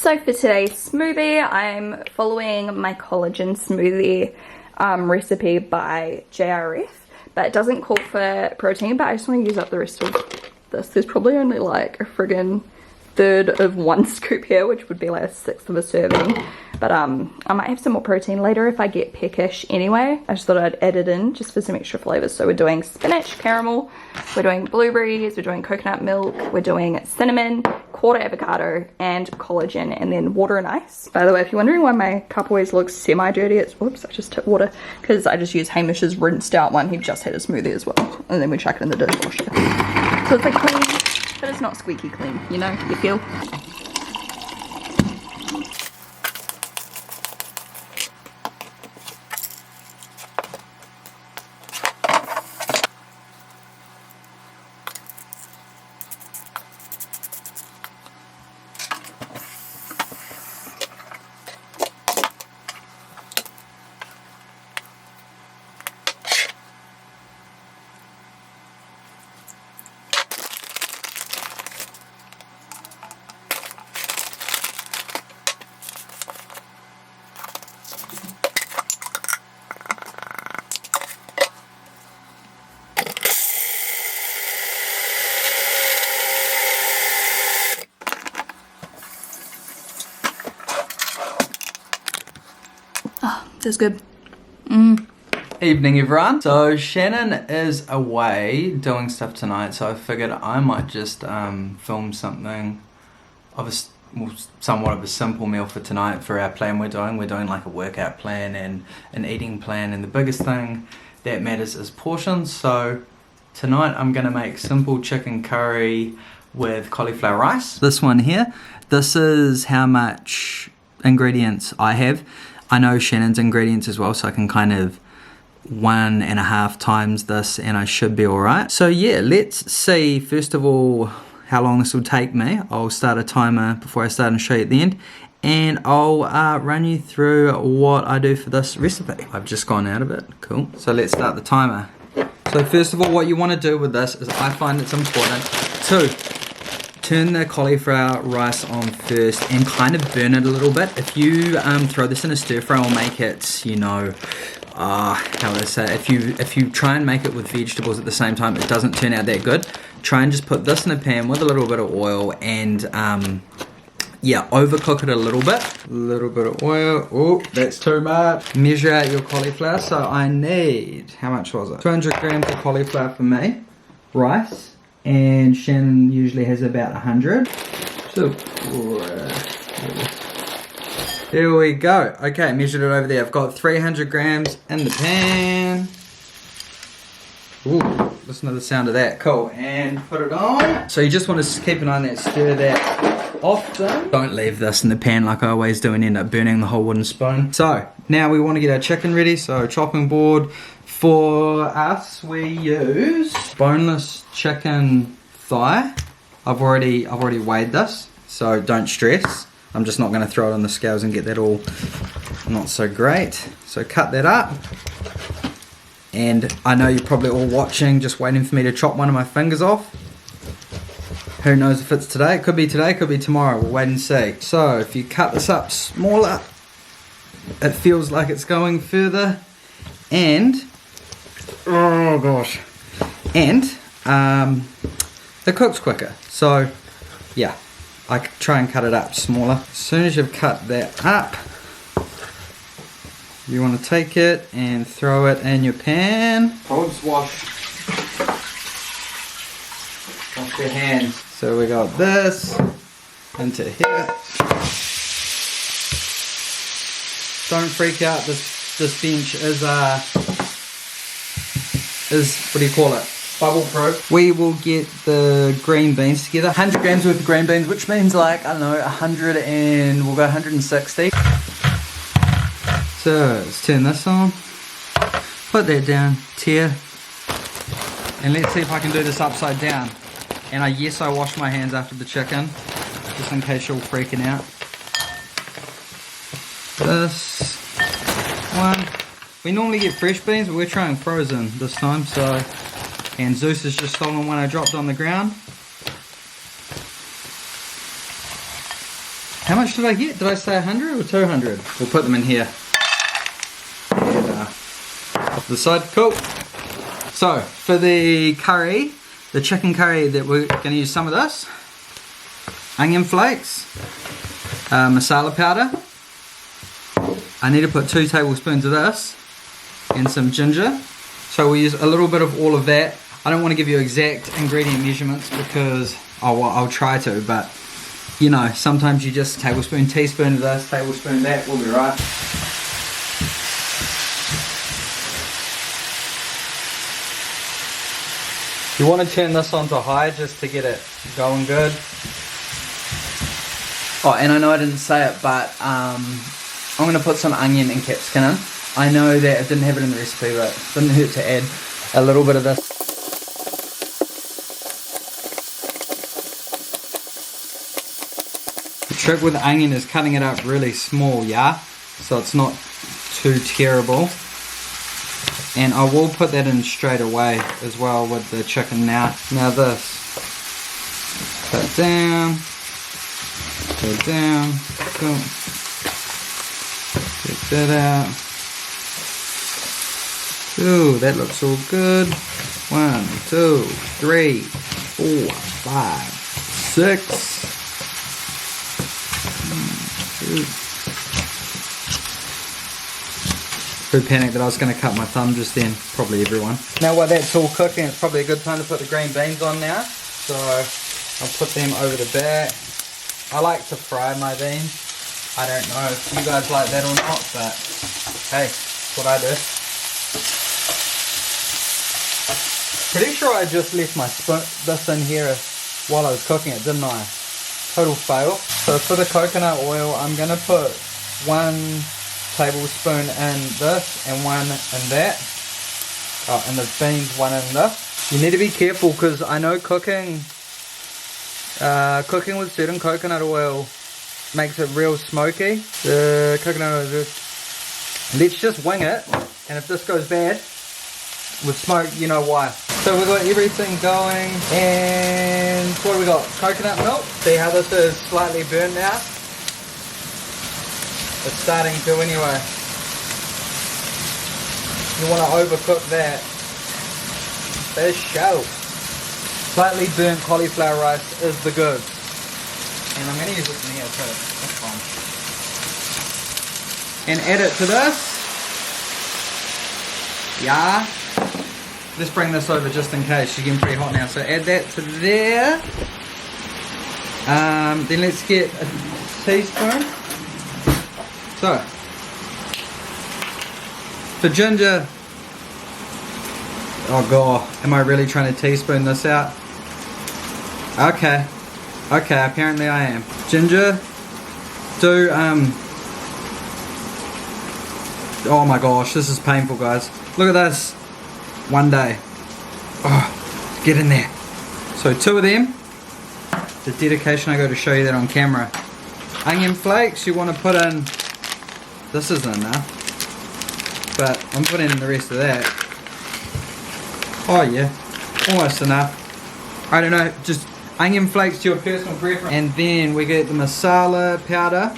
So for today's smoothie, I'm following my collagen smoothie recipe by JRF, but it doesn't call for protein, but I just want to use up the rest of this. There's probably only like a friggin' third of one scoop here, which would be like a sixth of a serving, but I might have some more protein later if I get peckish anyway. I just thought I'd add it in just for some extra flavors. So we're doing spinach caramel, we're doing blueberries, we're doing coconut milk, we're doing cinnamon, quarter avocado, and collagen, and then water and ice. By the way, if you're wondering why my cup always looks semi-dirty, it's, whoops, I just tipped water, because I just used Hamish's rinsed out one. He just had a smoothie as well, and then we chuck it in the dishwasher. So it's like clean, but it's not squeaky clean, you know, you feel? That's good. Evening everyone. So Shannon is away doing stuff tonight, so I figured I might just film something of somewhat of a simple meal for tonight for our plan we're doing. We're doing like a workout plan and an eating plan, and the biggest thing that matters is portions. So tonight I'm gonna make simple chicken curry with cauliflower rice. This one here, this is how much ingredients I have. I know Shannon's ingredients as well, so I can kind of 1.5 times this and I should be alright. So yeah, let's see first of all how long this will take me. I'll start a timer before I start and show you at the end, and I'll run you through what I do for this recipe. I've just gone out of it, cool. So let's start the timer. So first of all, what you want to do with this is, I find it's important to turn the cauliflower rice on first and kind of burn it a little bit. If you throw this in a stir fry or make it, you know, how would I say, if you try and make it with vegetables at the same time, it doesn't turn out that good. Try and just put this in a pan with a little bit of oil and yeah, overcook it a little bit. A little bit of oil. Oh, that's too much. Measure out your cauliflower. So I need, how much was it? 200 grams of cauliflower for me. Rice. And Shannon usually has about 100. So, here we go. Okay, measured it over there. I've got 300 grams in the pan. Ooh, listen to the sound of that. Cool, and put it on. So you just want to keep an eye on that, stir that often. Don't leave this in the pan like I always do and end up burning the whole wooden spoon. So, now we want to get our chicken ready. So, chopping board. For us, we use boneless chicken thigh. I've already weighed this, so don't stress. I'm just not going to throw it on the scales and get that all not so great. So cut that up. And I know you're probably all watching, just waiting for me to chop one of my fingers off. Who knows if it's today? It could be today, could be tomorrow. We'll wait and see. So if you cut this up smaller, it feels like it's going further. And oh gosh, and it cooks quicker. So yeah, I try and cut it up smaller. As soon as you've cut that up, you want to take it and throw it in your pan. Wash your hands. So we got this into here. Don't freak out, this bench is what do you call it? Bubble proof. We will get the green beans together. 100 grams worth of green beans, which means like, I don't know, 100 and we'll go 160. So let's turn this on. Put that down, tear. And let's see if I can do this upside down. And yes, I wash my hands after the chicken, just in case you're all freaking out. This one. We normally get fresh beans, but we're trying frozen this time, so. And Zeus has just stolen one I dropped on the ground. How much did I get? Did I say 100 or 200? We'll put them in here. And, off the side, cool. So, for the curry, the chicken curry, that we're going to use some of this. Onion flakes. Masala powder. I need to put 2 tablespoons of this. And some ginger. So we'll use a little bit of all of that. I don't want to give you exact ingredient measurements because, oh, well, I'll try to, but you know, sometimes you just tablespoon, teaspoon of this, tablespoon of that, will be right. You want to turn this on to high just to get it going good. Oh, and I know I didn't say it, but I'm going to put some onion and capsicum in. I know that it didn't have it in the recipe, but it didn't hurt to add a little bit of this. The trick with the onion is cutting it up really small, yeah? So it's not too terrible. And I will put that in straight away as well with the chicken now. Now this. Put down. Put down. Cool. Get that out. Ooh, that looks all good. 1, 2, 3, 4, 5, 6. Who panicked that I was going to cut my thumb just then? Probably everyone. Now while that's all cooking, it's probably a good time to put the green beans on now. So I'll put them over the back. I like to fry my beans. I don't know if you guys like that or not, but hey, that's what I do. Pretty sure I just left my this in here while I was cooking it, didn't I? Total fail. So for the coconut oil, I'm going to put 1 tablespoon in this and 1 in that. Oh, and the beans, 1 in this. You need to be careful because I know cooking with certain coconut oil makes it real smoky. The coconut oil is just, let's just wing it, and if this goes bad with smoke, you know why. So we've got everything going, and what do we got? Coconut milk. See how this is slightly burnt now? It's starting to anyway. You want to overcook that. There's show. Slightly burnt cauliflower rice is the goods. And I'm going to use this in here too. That's fine. And add it to this. Yeah. Let's bring this over just in case. She's getting pretty hot now. So add that to there. Then let's get a teaspoon. So, for ginger, oh god, am I really trying to teaspoon this out? Okay, apparently I am. Ginger, do, oh my gosh, this is painful guys. Look at this, one day. Oh, get in there. So 2 of them, the dedication I go to show you that on camera. Onion flakes, you want to put in, this isn't enough, but I'm putting in the rest of that. Oh yeah, almost enough. I don't know, just onion flakes to your personal preference. And then we get the masala powder,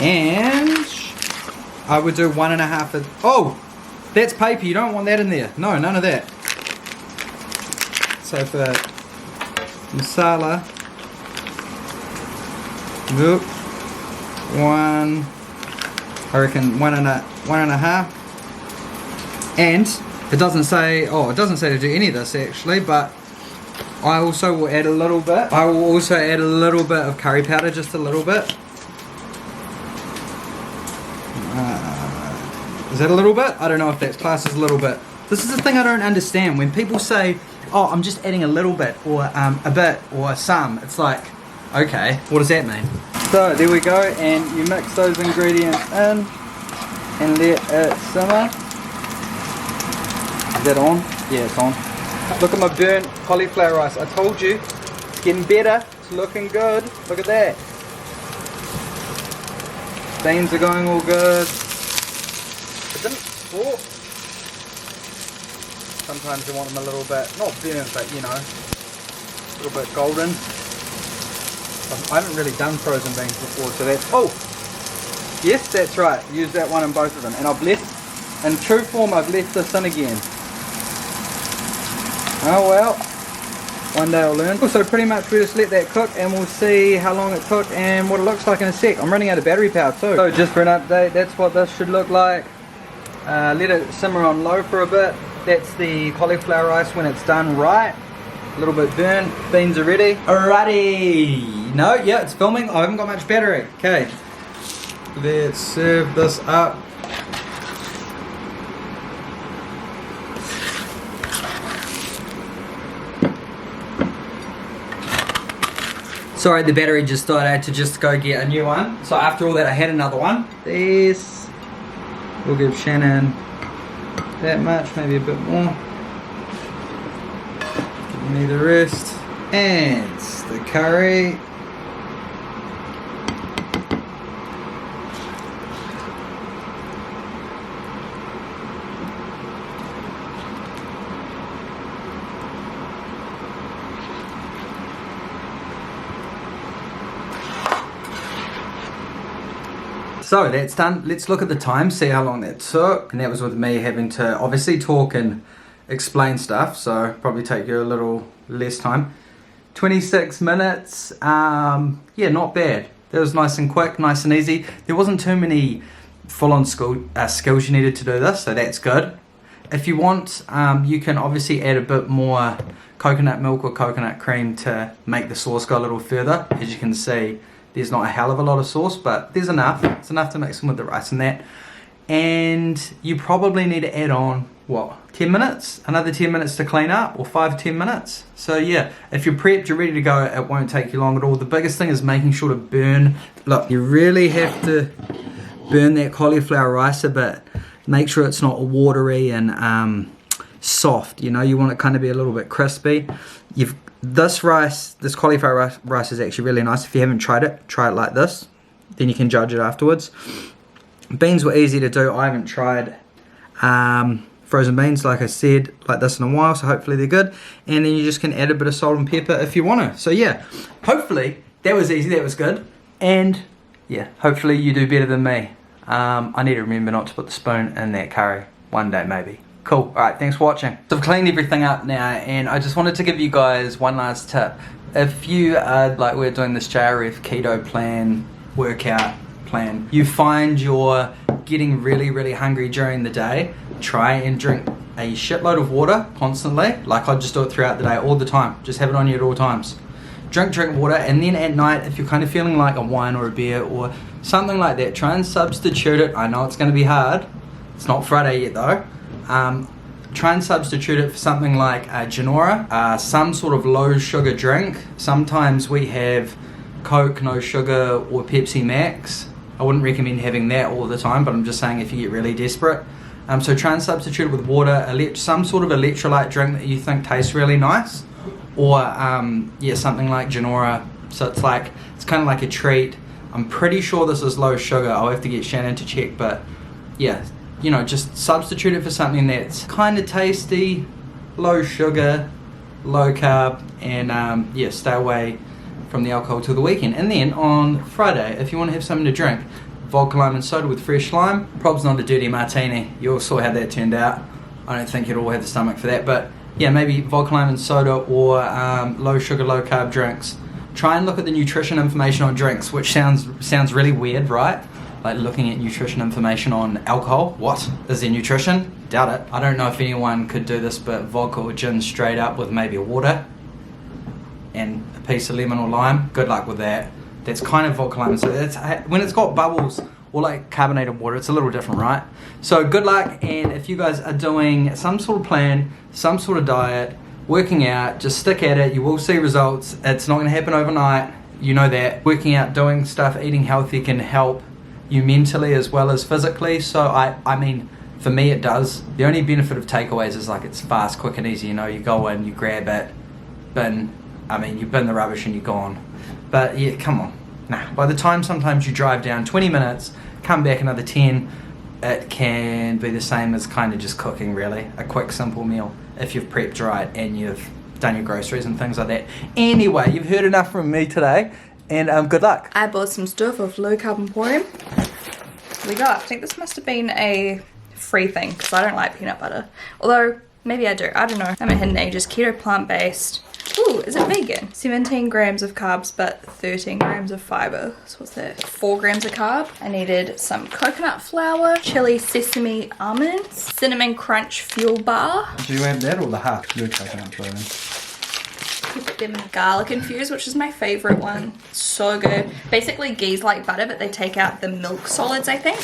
and I would do 1.5 of, oh, that's paper, you don't want that in there. No, none of that. So for masala, look, 1, I reckon 1.5, and it doesn't say, oh, it doesn't say to do any of this actually, but I also will add a little bit. I will also add a little bit of curry powder, just a little bit. Is that a little bit? I don't know if that's classed as a little bit. This is the thing I don't understand. When people say, oh, I'm just adding a little bit, or a bit, or some, it's like, okay, what does that mean? So there we go, and you mix those ingredients in and let it simmer. Is that on? Yeah, it's on. Look at my burnt cauliflower rice. I told you, it's getting better. It's looking good. Look at that. Beans are going all good. It didn't scorch. Sometimes you want them a little bit, not burnt, but you know, a little bit golden. I haven't really done frozen beans before, so that's... Oh! Yes, that's right. Use that one in both of them. And I've left, in true form, I've left this in again. Oh well. One day I'll learn. So pretty much we just let that cook and we'll see how long it took and what it looks like in a sec. I'm running out of battery power too. So just for an update, that's what this should look like. Let it simmer on low for a bit. That's the cauliflower rice when it's done right. A little bit burnt. Beans are ready. Alrighty. No, yeah, it's filming. I haven't got much battery. Okay. Let's serve this up. Sorry, the battery just died. I had to just go get a new one. So after all that, I had another one. This. We'll give Shannon that much, maybe a bit more. Give me the rest. And the curry. So that's done. Let's look at the time, see how long that took. And that was with me having to obviously talk and explain stuff, so probably take you a little less time. 26 minutes, yeah, not bad. That was nice and quick, nice and easy. There wasn't too many full-on skills you needed to do this, so that's good. If you want, you can obviously add a bit more coconut milk or coconut cream to make the sauce go a little further. As you can see, there's not a hell of a lot of sauce, but there's enough. It's enough to mix in with the rice and that. And you probably need to add on, what, 10 minutes? Another 10 minutes to clean up, or 5 to 10 minutes. So yeah, if you're prepped, you're ready to go, it won't take you long at all. The biggest thing is making sure to burn. Look, you really have to burn that cauliflower rice a bit. Make sure it's not watery and soft, you know, you want it kind of be a little bit crispy. This cauliflower rice is actually really nice. If you haven't tried it, try it like this. Then you can judge it afterwards. Beans were easy to do. I haven't tried frozen beans, like I said, like this in a while, so hopefully they're good. And then you just can add a bit of salt and pepper if you want to. So yeah, hopefully that was easy, that was good. And yeah, hopefully you do better than me. I need to remember not to put the spoon in that curry. One day maybe. Cool. Alright, thanks for watching. So I've cleaned everything up now, and I just wanted to give you guys one last tip. If you are, like we're doing this JRF keto plan, workout plan, you find you're getting really hungry during the day, try and drink a shitload of water constantly. Like I just do it throughout the day, all the time. Just have it on you at all times. Drink water, and then at night, if you're kind of feeling like a wine or a beer or something like that, try and substitute it. I know it's going to be hard. It's not Friday yet though. Try and substitute it for something like Janora, some sort of low sugar drink. Sometimes we have Coke, no sugar, or Pepsi Max. I wouldn't recommend having that all the time, but I'm just saying if you get really desperate. So try and substitute it with water, some sort of electrolyte drink that you think tastes really nice, or yeah, something like Janora. So it's kind of like a treat. I'm pretty sure this is low sugar. I'll have to get Shannon to check, but yeah, you know, just substitute it for something that's kind of tasty, low sugar, low carb, and yeah, stay away from the alcohol till the weekend. And then on Friday, if you want to have something to drink, vodka lime and soda with fresh lime. Prob's not a dirty martini. You all saw how that turned out. I don't think you'd all have the stomach for that, but yeah, maybe vodka lime and soda, or low sugar, low carb drinks. Try and look at the nutrition information on drinks, which sounds really weird, right? Like looking at nutrition information on alcohol. What? Is there nutrition? Doubt it. I don't know if anyone could do this, but vodka or gin straight up with maybe water and a piece of lemon or lime. Good luck with that. That's kind of vodka lime. So when it's got bubbles or like carbonated water, it's a little different, right? So good luck, and if you guys are doing some sort of plan, some sort of diet, working out, just stick at it. You will see results. It's not going to happen overnight. You know that. Working out, doing stuff, eating healthy can help you mentally as well as physically. So I mean, for me it does. The only benefit of takeaways is like it's fast, quick and easy. You know, you go in, you grab it, you bin the rubbish and you're gone. But yeah, come on. Nah, by the time sometimes you drive down 20 minutes, come back another 10, it can be the same as kind of just cooking, really. A quick, simple meal if you've prepped right and you've done your groceries and things like that. Anyway, you've heard enough from me today. and good luck. I bought some stuff off Low Carb Emporium. Here we go. I think this must have been a free thing because I don't like peanut butter. Although, maybe I do. I don't know. I'm a hidden ages. Keto, plant-based. Ooh, is it vegan? 17 grams of carbs, but 13 grams of fiber. So what's that? 4 grams of carb. I needed some coconut flour, chili sesame almonds, cinnamon crunch fuel bar. Do you add that or the half? Your coconut flour. Put them in garlic infused, which is my favorite one. So good. Basically ghee's like butter, but they take out the milk solids, I think.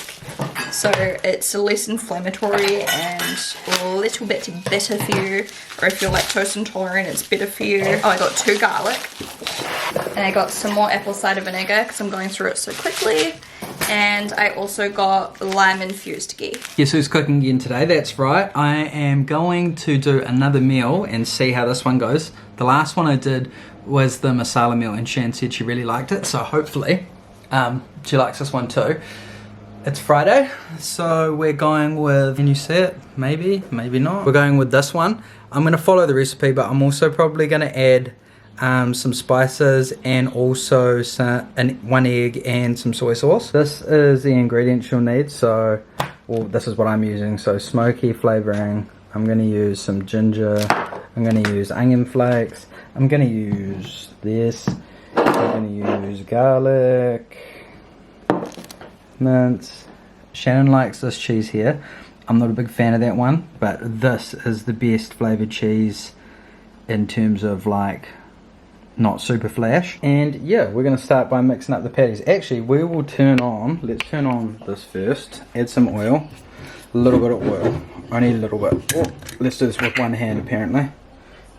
So it's less inflammatory and a little bit better for you. Or if you're lactose intolerant, it's better for you. Oh, I got 2 garlic. And I got some more apple cider vinegar because I'm going through it so quickly. And I also got lime infused ghee. Guess who's cooking again today? That's right. I am going to do another meal and see how this one goes. The last one I did was the masala meal and Shan said she really liked it. So hopefully she likes this one too. It's Friday, so we're going with, can you see it? Maybe, maybe not. We're going with this one. I'm going to follow the recipe, but I'm also probably going to add some spices and also one egg and some soy sauce. This is the ingredients you'll need. So, well, this is what I'm using. So smoky flavoring. I'm going to use some ginger. I'm going to use onion flakes. I'm going to use this. I'm going to use garlic, mint. Shannon likes this cheese here. I'm not a big fan of that one, but this is the best flavored cheese in terms of like not super flash. And yeah, we're going to start by mixing up the patties. Actually, we will let's turn on this first. Add some oil, a little bit of oil. I need a little bit. Oh, let's do this with one hand apparently.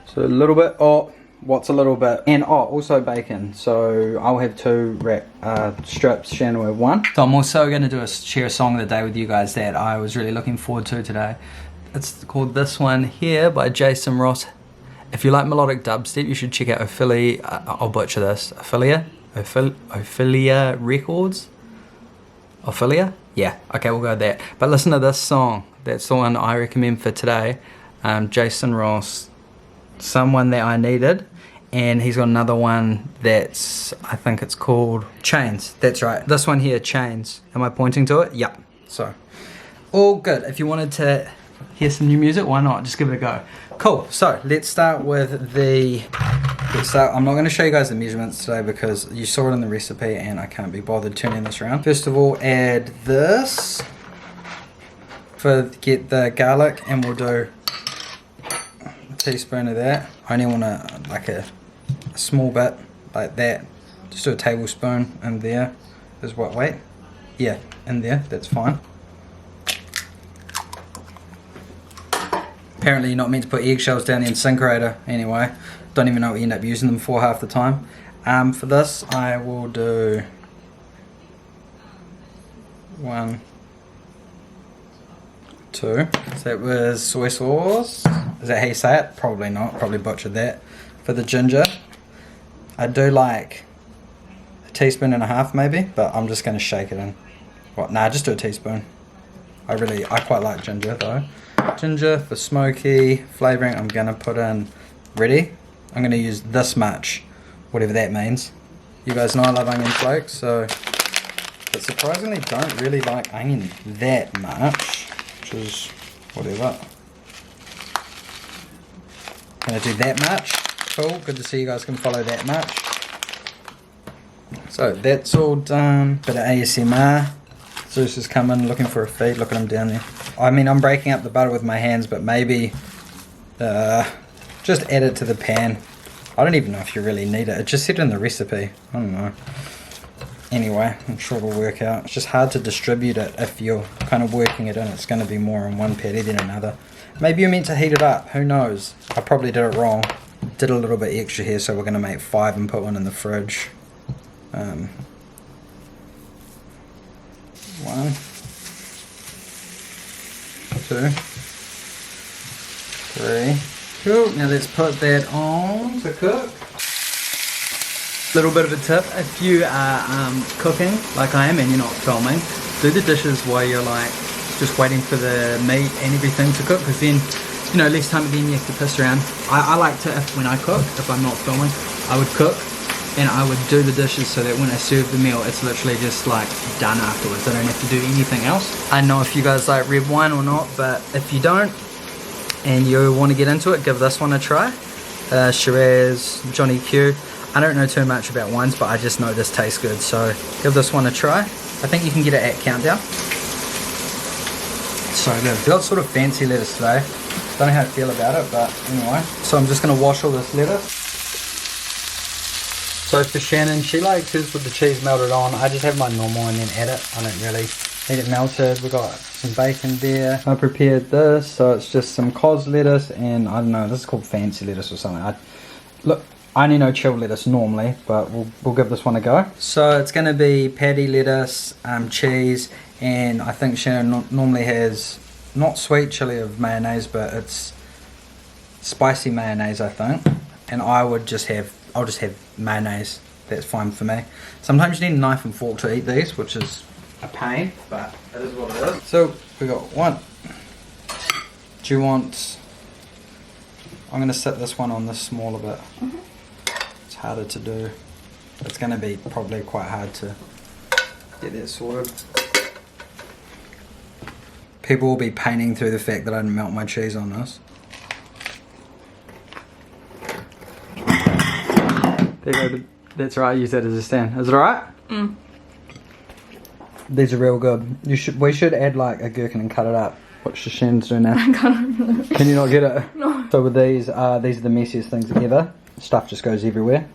So a little bit. Oh, what's a little bit? And oh, also bacon. So I'll have 2 strips. Shannon will have 1. So I'm also going to share a song of the day with you guys that I was really looking forward to today. It's called this one here by Jason Ross. If you like melodic dubstep, you should check out Ophelia. I'll butcher this. Ophelia Records. Ophelia? Yeah. Okay, we'll go with that. But listen to this song. That's the one I recommend for today. Jason Ross. Someone that I needed, and he's got another one that's, I think it's called Chains. That's right, this one here, Chains. Am I pointing to it? Yep. So all good. If you wanted to hear some new music, why not? Just give it a go. Cool. So let's start with I'm not going to show you guys the measurements today because you saw it in the recipe and I can't be bothered turning this around. First of all, add this get the garlic, and we'll do teaspoon of that. I only want like a small bit like that. Just do a tablespoon in there. Is what weight? Yeah, in there. That's fine. Apparently you're not meant to put eggshells down the incinerator anyway. Don't even know what you end up using them for half the time. For this I will do 1, 2. So that was soy sauce. Is that how you say it? Probably not. Probably butchered that. For the ginger, I do like a teaspoon and a half maybe, but I'm just going to shake it in. What? Nah, just do a teaspoon. I quite like ginger though. Ginger for smoky flavouring. I'm going to put in, ready? I'm going to use this much, whatever that means. You guys know I love onion flakes, so, but surprisingly don't really like onion that much, which is whatever. Gonna do that much. Cool, good to see you guys can follow that much. So that's all done. Bit of ASMR. Zeus is coming looking for a feed. Look at him down there. I mean, I'm breaking up the butter with my hands, but maybe just add it to the pan. I don't even know if you really need it. It just said in the recipe. I don't know. Anyway, I'm sure it'll work out. It's just hard to distribute it if you're kind of working it in. It's going to be more in one patty than another. Maybe you're meant to heat it up. Who knows? I probably did it wrong. Did a little bit extra here, so we're going to make 5 and put one in the fridge. 1, 2, 3. Cool. Now let's put that on to cook. Little bit of a tip: if you are cooking like I am and you're not filming, do the dishes while you're like just waiting for the meat and everything to cook, because then, you know, less time at the end you have to piss around. I like to, when I cook, if I'm not filming, I would cook and I would do the dishes so that when I serve the meal, it's literally just like done afterwards. I don't have to do anything else. I don't know if you guys like red wine or not, but if you don't and you want to get into it, give this one a try. Shiraz, Johnny Q. I don't know too much about wines, but I just know this tastes good, so give this one a try. I think you can get it at Countdown. So good. We got sort of fancy lettuce today. Don't know how I feel about it, but anyway. So I'm just going to wash all this lettuce. So for Shannon, she likes hers with the cheese melted on. I just have my normal and then add it. I don't really need it melted. We got some bacon there. I prepared this, so it's just some cos lettuce and I don't know, this is called fancy lettuce or something. I only know chilled lettuce normally, but we'll give this one a go. So it's going to be patty lettuce, cheese, and I think Shannon normally has not sweet chili of mayonnaise, but it's spicy mayonnaise, I think. And I'll just have mayonnaise. That's fine for me. Sometimes you need a knife and fork to eat these, which is a pain, but it is what it is. So we got one. Do you want? I'm going to set this one on this smaller bit. It's harder to do. It's going to be probably quite hard to get that sorted. People will be painting through the fact that I didn't melt my cheese on this. There you go. That's right. Use that as a stand. Is it alright? Mm. These are real good. We should add like a gherkin and cut it up. What should Shannon's doing now? I can't. Can you not get it? No. So with these are the messiest things ever. Stuff just goes everywhere.